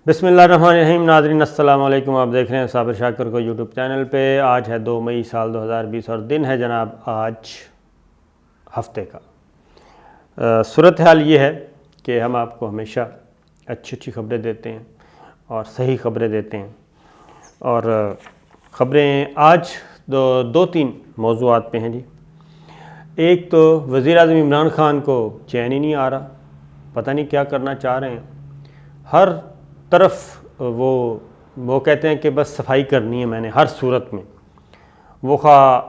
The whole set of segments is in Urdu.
بسم اللہ الرحمن الرحیم۔ ناظرین السلام علیکم، آپ دیکھ رہے ہیں صابر شاکر کو یوٹیوب چینل پہ۔ آج ہے 2 مئی سال 2020 اور دن ہے جناب آج ہفتے کا۔ صورتحال یہ ہے کہ ہم آپ کو ہمیشہ اچھی خبریں دیتے ہیں اور صحیح خبریں دیتے ہیں، اور خبریں آج دو تین موضوعات پہ ہیں جی۔ ایک تو وزیر اعظم عمران خان کو چین ہی نہیں آ رہا، پتہ نہیں کیا کرنا چاہ رہے ہیں۔ ہر طرف وہ کہتے ہیں کہ بس صفائی کرنی ہے میں نے ہر صورت میں، وہ خواہ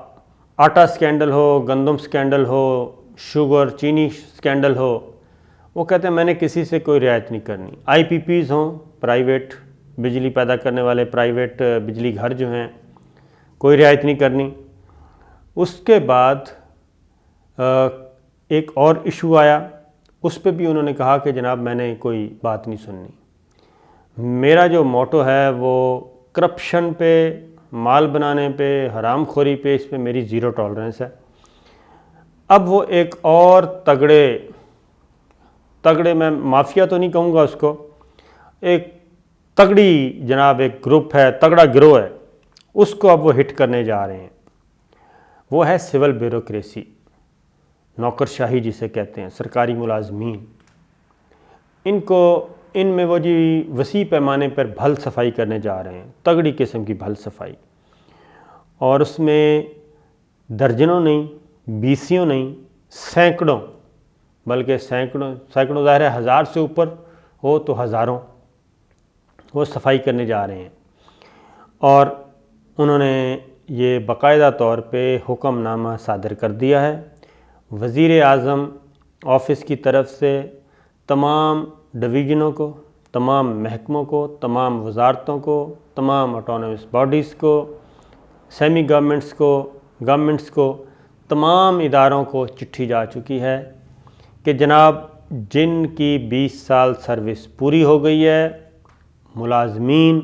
آٹا سکینڈل ہو، گندم سکینڈل ہو، شوگر چینی سکینڈل ہو، وہ کہتے ہیں میں نے کسی سے کوئی رعایت نہیں کرنی۔ آئی پی پیز ہوں، پرائیویٹ بجلی پیدا کرنے والے پرائیویٹ بجلی گھر جو ہیں، کوئی رعایت نہیں کرنی۔ اس کے بعد ایک اور ایشو آیا، اس پہ بھی انہوں نے کہا کہ جناب میں نے کوئی بات نہیں سننی۔ میرا جو موٹو ہے وہ کرپشن پہ، مال بنانے پہ، حرام خوری پہ، اس پہ میری زیرو ٹالرنس ہے۔ اب وہ ایک اور تگڑے میں مافیا تو نہیں کہوں گا اس کو، ایک تگڑی جناب ایک گروپ ہے، تگڑا گروہ ہے، اس کو اب وہ ہٹ کرنے جا رہے ہیں۔ وہ ہے سول بیوروکریسی، نوکرشاہی جسے کہتے ہیں، سرکاری ملازمین۔ ان میں وہ جی وسیع پیمانے پر بھل صفائی کرنے جا رہے ہیں، تگڑی قسم کی بھل صفائی، اور اس میں درجنوں نہیں، بیسیوں نہیں، سینکڑوں، بلکہ سینکڑوں ظاہر ہے، 1000 سے اوپر ہو تو ہزاروں وہ صفائی کرنے جا رہے ہیں۔ اور انہوں نے یہ باقاعدہ طور پہ حکم نامہ صادر کر دیا ہے وزیر اعظم آفس کی طرف سے، تمام ڈویژنوں کو، تمام محکموں کو، تمام وزارتوں کو، تمام آٹونومس باڈیز کو، سیمی گورنمنٹس کو، تمام اداروں کو چٹھی جا چکی ہے کہ جناب جن کی 20 سال سروس پوری ہو گئی ہے، ملازمین،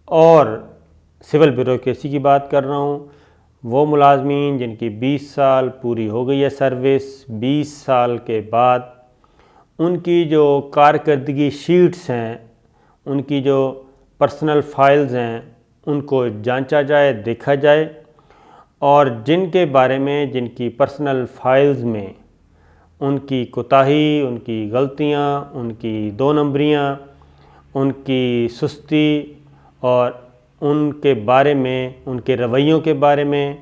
اور سول بیوروکریسی کی بات کر رہا ہوں، وہ ملازمین جن کی 20 سال پوری ہو گئی ہے سروس، 20 سال کے بعد ان کی جو کارکردگی شیٹس ہیں، ان کی جو پرسنل فائلز ہیں، ان کو جانچا جائے، دیکھا جائے، اور جن کے بارے میں، جن کی پرسنل فائلز میں ان کی کوتاہی، ان کی غلطیاں، ان کی 2 نمبریاں، ان کی سستی، اور ان کے بارے میں، ان کے رویوں کے بارے میں،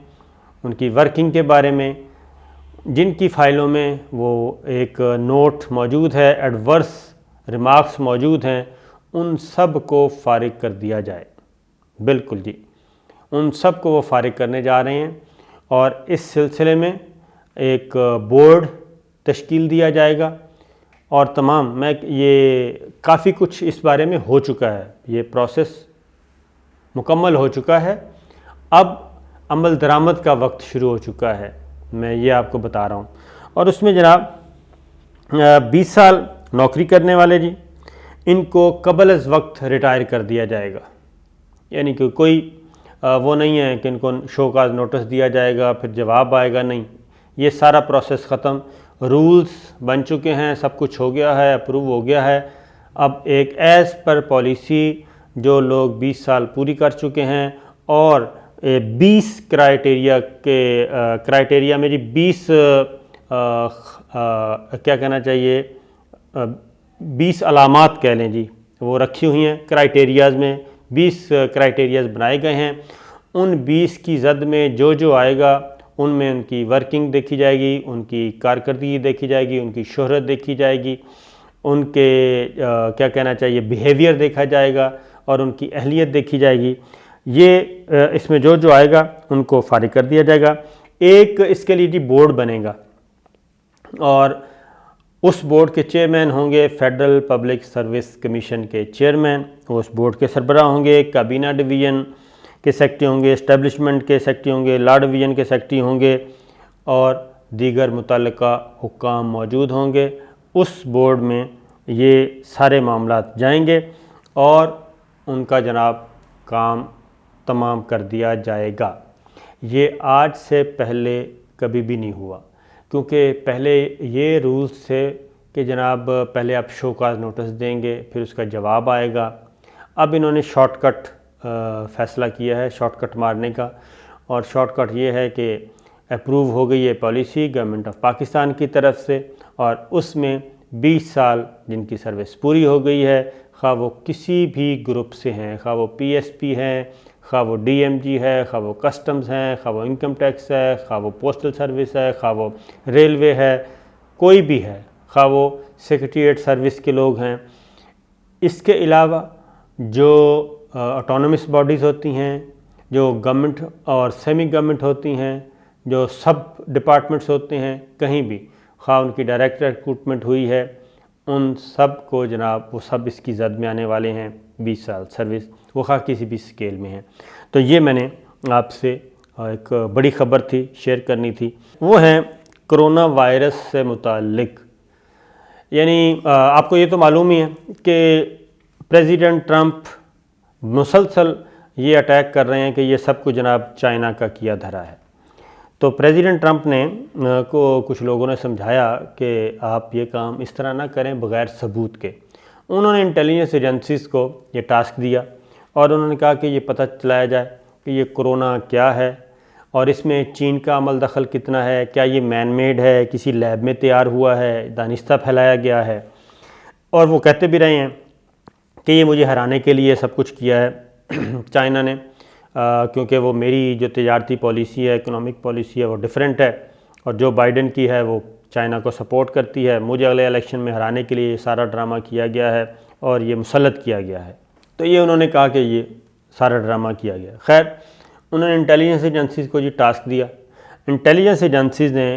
ان کی ورکنگ کے بارے میں، جن کی فائلوں میں وہ ایک نوٹ موجود ہے، ایڈورس ریمارکس موجود ہیں، ان سب کو فارغ کر دیا جائے۔ بالکل جی، ان سب کو وہ فارغ کرنے جا رہے ہیں، اور اس سلسلے میں ایک بورڈ تشکیل دیا جائے گا، اور یہ کافی کچھ اس بارے میں ہو چکا ہے، یہ پروسیس مکمل ہو چکا ہے، اب عمل درآمد کا وقت شروع ہو چکا ہے، میں یہ آپ کو بتا رہا ہوں۔ اور اس میں جناب 20 سال نوکری کرنے والے جی، ان کو قبل از وقت ریٹائر کر دیا جائے گا، یعنی کہ کوئی وہ نہیں ہے کہ ان کو شو کاز نوٹس دیا جائے گا پھر جواب آئے گا، نہیں، یہ سارا پروسیس ختم، رولز بن چکے ہیں، سب کچھ ہو گیا ہے، اپروو ہو گیا ہے۔ اب ایک ایز پر پالیسی جو لوگ 20 سال پوری کر چکے ہیں، اور 20 کرائٹیریا میں جی 20 کیا کہنا چاہیے، 20 علامات کہہ لیں جی، وہ رکھی ہوئی ہیں کرائٹیریاز میں، 20 کرائٹیریاز بنائے گئے ہیں۔ ان 20 کی زد میں جو آئے گا، ان میں ان کی ورکنگ دیکھی جائے گی، ان کی کارکردگی دیکھی جائے گی، ان کی شہرت دیکھی جائے گی، ان کے کیا کہنا چاہیے بیہیویئر دیکھا جائے گا، اور ان کی اہلیت دیکھی جائے گی۔ یہ اس میں جو آئے گا ان کو فارغ کر دیا جائے گا۔ ایک اس کے لیے جی بورڈ بنے گا، اور اس بورڈ کے چیئرمین ہوں گے فیڈرل پبلک سروس کمیشن کے چیئرمین، وہ اس بورڈ کے سربراہ ہوں گے، کابینہ ڈویژن کے سیکرٹری ہوں گے، اسٹیبلشمنٹ کے سیکرٹری ہوں گے، لا ڈویژن کے سیکرٹری ہوں گے، اور دیگر متعلقہ حکام موجود ہوں گے۔ اس بورڈ میں یہ سارے معاملات جائیں گے، اور ان کا جناب کام تمام کر دیا جائے گا۔ یہ آج سے پہلے کبھی بھی نہیں ہوا، کیونکہ پہلے یہ رولز تھے کہ جناب پہلے آپ شو کاز نوٹس دیں گے، پھر اس کا جواب آئے گا۔ اب انہوں نے شارٹ کٹ فیصلہ کیا ہے، شارٹ کٹ مارنے کا، اور شارٹ کٹ یہ ہے کہ اپروو ہو گئی ہے پالیسی گورنمنٹ آف پاکستان کی طرف سے، اور اس میں 20 سال جن کی سروس پوری ہو گئی ہے، خواہ وہ کسی بھی گروپ سے ہیں، خواہ وہ پی ایس پی ہیں، خواہ وہ ڈی ایم جی ہے، خواہ وہ کسٹمز ہیں، خواہ وہ انکم ٹیکس ہے، خواہ وہ پوسٹل سروس ہے، خواہ وہ ریلوے ہے، کوئی بھی ہے، خواہ وہ سیکریٹریٹ سروس کے لوگ ہیں۔ اس کے علاوہ جو آٹونومس باڈیز ہوتی ہیں، جو گورنمنٹ اور سیمی گورنمنٹ ہوتی ہیں، جو سب ڈپارٹمنٹس ہوتے ہیں، کہیں بھی خواہ ان کی ڈائریکٹ ریکروٹمنٹ ہوئی ہے، ان سب کو جناب وہ سب اس کی زد میں آنے والے ہیں 20 سال سروس، وہ خواہ کسی بھی اسکیل میں ہیں۔ تو یہ میں نے آپ سے ایک بڑی خبر تھی، شیئر کرنی تھی، وہ ہیں کرونا وائرس سے متعلق۔ یعنی آپ کو یہ تو معلوم ہی ہے کہ پریزیڈنٹ ٹرمپ مسلسل یہ اٹیک کر رہے ہیں کہ یہ سب کچھ جناب چائنا کا کیا دھرا ہے۔ تو پریزیڈنٹ ٹرمپ نے کو کچھ لوگوں نے سمجھایا کہ آپ یہ کام اس طرح نہ کریں بغیر ثبوت کے۔ انہوں نے انٹیلیجنس ایجنسیز کو یہ ٹاسک دیا، اور انہوں نے کہا کہ یہ پتہ چلایا جائے کہ یہ کرونا کیا ہے، اور اس میں چین کا عمل دخل کتنا ہے، کیا یہ مین میڈ ہے، کسی لیب میں تیار ہوا ہے، دانستہ پھیلایا گیا ہے۔ اور وہ کہتے بھی رہے ہیں کہ یہ مجھے ہرانے کے لیے سب کچھ کیا ہے چائنا نے، کیونکہ وہ میری جو تجارتی پالیسی ہے، اکنامک پالیسی ہے، وہ ڈیفرنٹ ہے، اور جو بائیڈن کی ہے وہ چائنا کو سپورٹ کرتی ہے۔ مجھے اگلے الیکشن میں ہرانے کے لیے یہ سارا ڈرامہ کیا گیا ہے اور یہ مسلط کیا گیا ہے۔ تو یہ انہوں نے کہا کہ یہ سارا ڈرامہ کیا گیا۔ خیر، انہوں نے انٹیلیجنس ایجنسیز کو یہ ٹاسک دیا۔ انٹیلیجنس ایجنسیز نے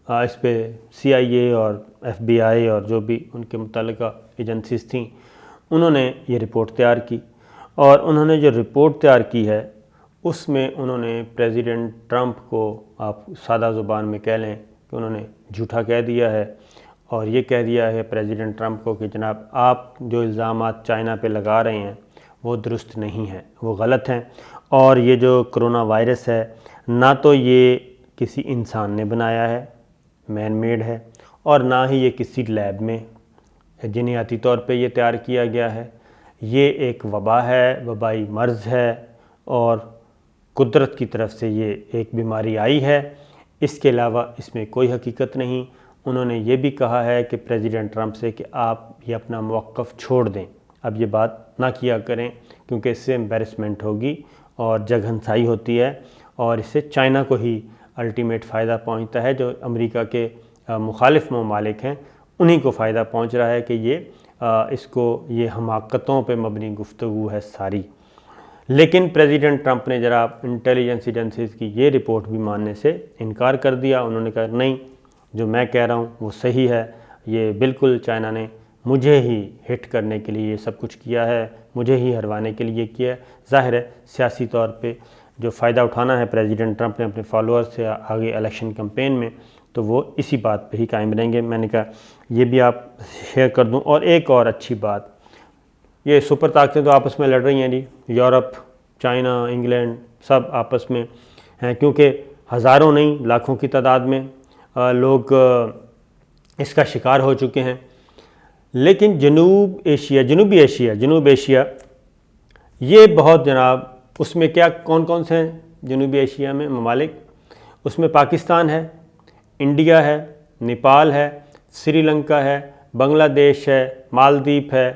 اس پہ سی آئی اے اور ایف بی آئی اور جو بھی ان کے متعلقہ ایجنسیز تھیں، انہوں نے یہ رپورٹ تیار کی، اور انہوں نے جو رپورٹ تیار کی ہے اس میں انہوں نے پریزیڈنٹ ٹرمپ کو، آپ سادہ زبان میں کہہ لیں کہ انہوں نے جھوٹا کہہ دیا ہے، اور یہ کہہ دیا ہے پریزیڈنٹ ٹرمپ کو کہ جناب آپ جو الزامات چائنا پہ لگا رہے ہیں وہ درست نہیں ہیں، وہ غلط ہیں، اور یہ جو کرونا وائرس ہے نہ تو یہ کسی انسان نے بنایا ہے، مین میڈ ہے، اور نہ ہی یہ کسی لیب میں جینیاتی طور پہ یہ تیار کیا گیا ہے۔ یہ ایک وبا ہے، وبائی مرض ہے، اور قدرت کی طرف سے یہ ایک بیماری آئی ہے، اس کے علاوہ اس میں کوئی حقیقت نہیں۔ انہوں نے یہ بھی کہا ہے کہ پریزیڈنٹ ٹرمپ سے کہ آپ یہ اپنا موقف چھوڑ دیں، اب یہ بات نہ کیا کریں، کیونکہ اس سے امبیرسمنٹ ہوگی اور جگ ہنسائی ہوتی ہے، اور اس سے چائنا کو ہی الٹیمیٹ فائدہ پہنچتا ہے، جو امریکہ کے مخالف ممالک ہیں انہی کو فائدہ پہنچ رہا ہے کہ اس کو یہ حماقتوں پہ مبنی گفتگو ہے ساری۔ لیکن پریزیڈنٹ ٹرمپ نے ذرا انٹیلیجنس ایجنسیز کی یہ رپورٹ بھی ماننے سے انکار کر دیا۔ انہوں نے کہا نہیں، جو میں کہہ رہا ہوں وہ صحیح ہے، یہ بالکل چائنا نے مجھے ہی ہٹ کرنے کے لیے یہ سب کچھ کیا ہے، مجھے ہی ہروانے کے لیے کیا ہے۔ ظاہر ہے سیاسی طور پہ جو فائدہ اٹھانا ہے پریزیڈنٹ ٹرمپ نے اپنے فالوور سے آگے الیکشن کمپین میں، تو وہ اسی بات پہ ہی قائم رہیں گے۔ میں نے کہا یہ بھی آپ شیئر کر دوں۔ اور ایک اور اچھی بات، یہ سپر طاقتیں تو آپس میں لڑ رہی ہیں جی، یورپ، چائنا، انگلینڈ، سب آپس میں ہیں، کیونکہ ہزاروں نہیں لاکھوں کی تعداد میں لوگ اس کا شکار ہو چکے ہیں۔ لیکن جنوبی ایشیا یہ بہت جناب، اس میں کیا کون کون سے ہیں جنوبی ایشیا میں ممالک؟ اس میں پاکستان ہے، انڈیا ہے، نیپال ہے، سری لنکا ہے، بنگلہ دیش ہے، مالدیپ ہے،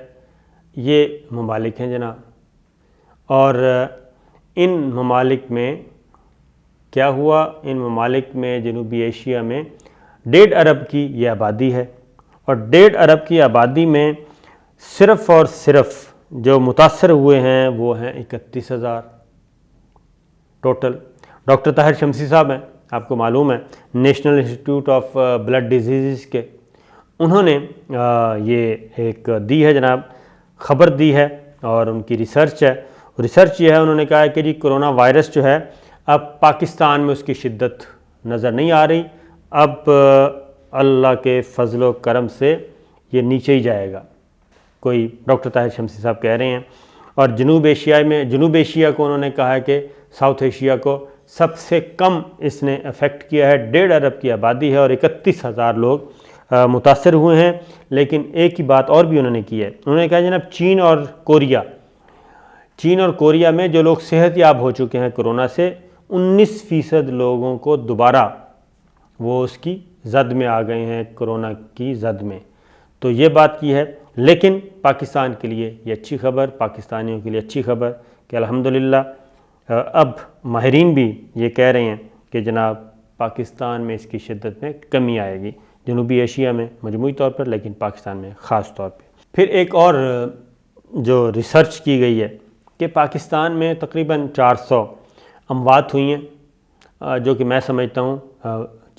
یہ ممالک ہیں جناب۔ اور ان ممالک میں کیا ہوا؟ ان ممالک میں جنوبی ایشیا میں 1.5 ارب کی یہ آبادی ہے، اور 1.5 ارب کی آبادی میں صرف اور صرف جو متاثر ہوئے ہیں وہ ہیں 31,000 ٹوٹل۔ ڈاکٹر طاہر شمسی صاحب ہیں، آپ کو معلوم ہے، national institute of blood diseases کے، انہوں نے یہ ایک دی ہے جناب، خبر دی ہے، اور ان کی ریسرچ ہے۔ ریسرچ یہ ہے، انہوں نے کہا ہے کہ جی کرونا وائرس جو ہے اب پاکستان میں اس کی شدت نظر نہیں آ رہی، اب اللہ کے فضل و کرم سے یہ نیچے ہی جائے گا، کوئی ڈاکٹر طاہر شمسی صاحب کہہ رہے ہیں۔ اور جنوب ایشیا کو انہوں نے کہا ہے کہ ساؤتھ ایشیا کو سب سے کم اس نے افیکٹ کیا ہے، 1.5 ارب کی آبادی ہے اور 31,000 لوگ متاثر ہوئے ہیں، لیکن ایک ہی بات اور بھی انہوں نے کی ہے. انہوں نے کہا جناب چین اور کوریا میں جو لوگ صحت یاب ہو چکے ہیں کرونا سے، 19% لوگوں کو دوبارہ وہ اس کی زد میں آ گئے ہیں، کرونا کی زد میں. تو یہ بات کی ہے. لیکن پاکستان کے لیے یہ اچھی خبر، پاکستانیوں کے لیے اچھی خبر کہ الحمدللہ اب ماہرین بھی یہ کہہ رہے ہیں کہ جناب پاکستان میں اس کی شدت میں کمی آئے گی، جنوبی ایشیا میں مجموعی طور پر، لیکن پاکستان میں خاص طور پہ. پھر ایک اور جو ریسرچ کی گئی ہے کہ پاکستان میں تقریباً 400 اموات ہوئی ہیں، جو کہ میں سمجھتا ہوں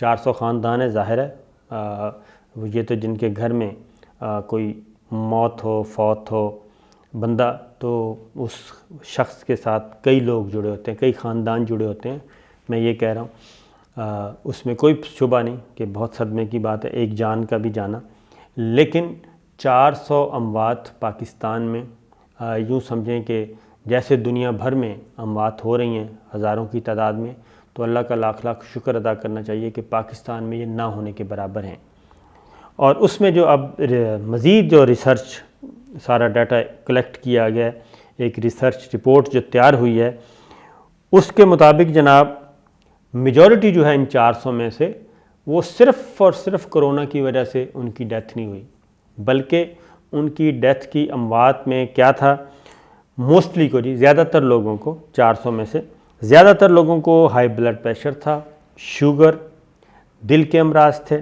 400 خاندان ہے، ظاہر ہے یہ تو جن کے گھر میں کوئی موت ہو، فوت ہو بندہ، تو اس شخص کے ساتھ کئی لوگ جڑے ہوتے ہیں، کئی خاندان جڑے ہوتے ہیں. میں یہ کہہ رہا ہوں اس میں کوئی شبہ نہیں کہ بہت صدمے کی بات ہے ایک جان کا بھی جانا. لیکن 400 اموات پاکستان میں، یوں سمجھیں کہ جیسے دنیا بھر میں اموات ہو رہی ہیں ہزاروں کی تعداد میں، تو اللہ کا لاکھ لاکھ شکر ادا کرنا چاہیے کہ پاکستان میں یہ نہ ہونے کے برابر ہیں. اور اس میں جو اب مزید جو ریسرچ سارا ڈیٹا کلیکٹ کیا گیا ہے، ایک ریسرچ رپورٹ جو تیار ہوئی ہے، اس کے مطابق جناب میجورٹی جو ہے ان 400 میں سے وہ صرف اور صرف کرونا کی وجہ سے ان کی ڈیتھ نہیں ہوئی، بلکہ ان کی ڈیتھ کی اموات میں کیا تھا، موسٹلی کو زیادہ تر لوگوں کو، 400 میں سے زیادہ تر لوگوں کو ہائی بلڈ پریشر تھا، شوگر، دل کے امراض تھے،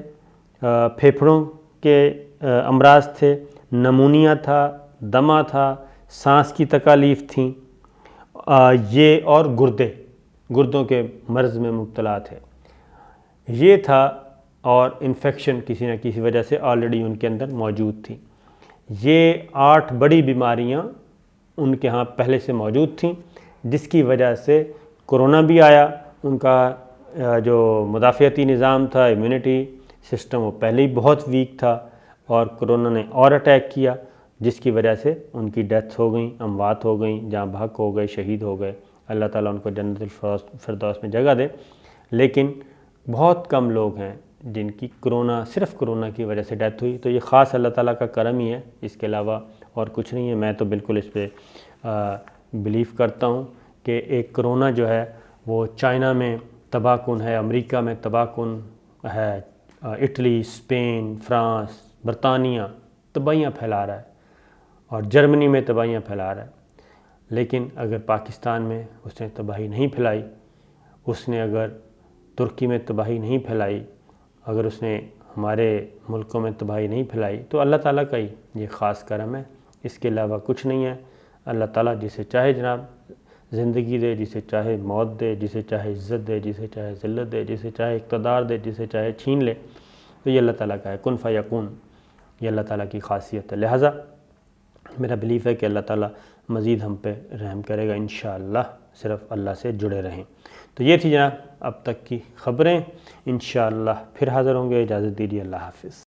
پھیپھڑوں کے امراض تھے، نمونیا تھا، دمہ تھا، سانس کی تکالیف تھیں، یہ اور گردوں کے مرض میں مبتلا تھے، یہ تھا. اور انفیکشن کسی نہ کسی وجہ سے آلریڈی ان کے اندر موجود تھی. یہ 8 بڑی بیماریاں ان کے ہاں پہلے سے موجود تھیں، جس کی وجہ سے کرونا بھی آیا. ان کا جو مدافعتی نظام تھا، امیونٹی سسٹم، وہ پہلے ہی بہت ویک تھا، اور کرونا نے اور اٹیک کیا، جس کی وجہ سے ان کی ڈیتھ ہو گئیں، اموات ہو گئیں، جاں بحق ہو گئے، شہید ہو گئے. اللہ تعالیٰ ان کو جنت الفردوس میں جگہ دے. لیکن بہت کم لوگ ہیں جن کی صرف کرونا کی وجہ سے ڈیتھ ہوئی. تو یہ خاص اللہ تعالیٰ کا کرم ہی ہے، اس کے علاوہ اور کچھ نہیں ہے. میں تو بالکل اس پہ بلیو کرتا ہوں کہ ایک کرونا جو ہے وہ چائنا میں تباہ کن ہے، امریکہ میں تباہ کن ہے، اٹلی، اسپین، فرانس، برطانیہ تباہیاں پھیلا رہا ہے، اور جرمنی میں تباہیاں پھیلا رہا ہے. لیکن اگر پاکستان میں اس نے تباہی نہیں پھیلائی، اس نے اگر ترکی میں تباہی نہیں پھیلائی، اگر اس نے ہمارے ملکوں میں تباہی نہیں پھیلائی، تو اللہ تعالیٰ کا ہی یہ خاص کرم ہے، اس کے علاوہ کچھ نہیں ہے. اللہ تعالیٰ جسے چاہے جناب زندگی دے، جسے چاہے موت دے، جسے چاہے عزت دے، جسے چاہے ذلت دے، جسے چاہے اقتدار دے، جسے چاہے چھین لے. تو یہ اللہ تعالیٰ کا ہے، کن فیکون، یہ اللہ تعالیٰ کی خاصیت ہے. لہٰذا میرا بلیف ہے کہ اللہ تعالیٰ مزید ہم پہ رحم کرے گا انشاءاللہ، صرف اللہ سے جڑے رہیں. تو یہ تھی جناب اب تک کی خبریں. انشاءاللہ پھر حاضر ہوں گے. اجازت دیجیے، اللہ حافظ.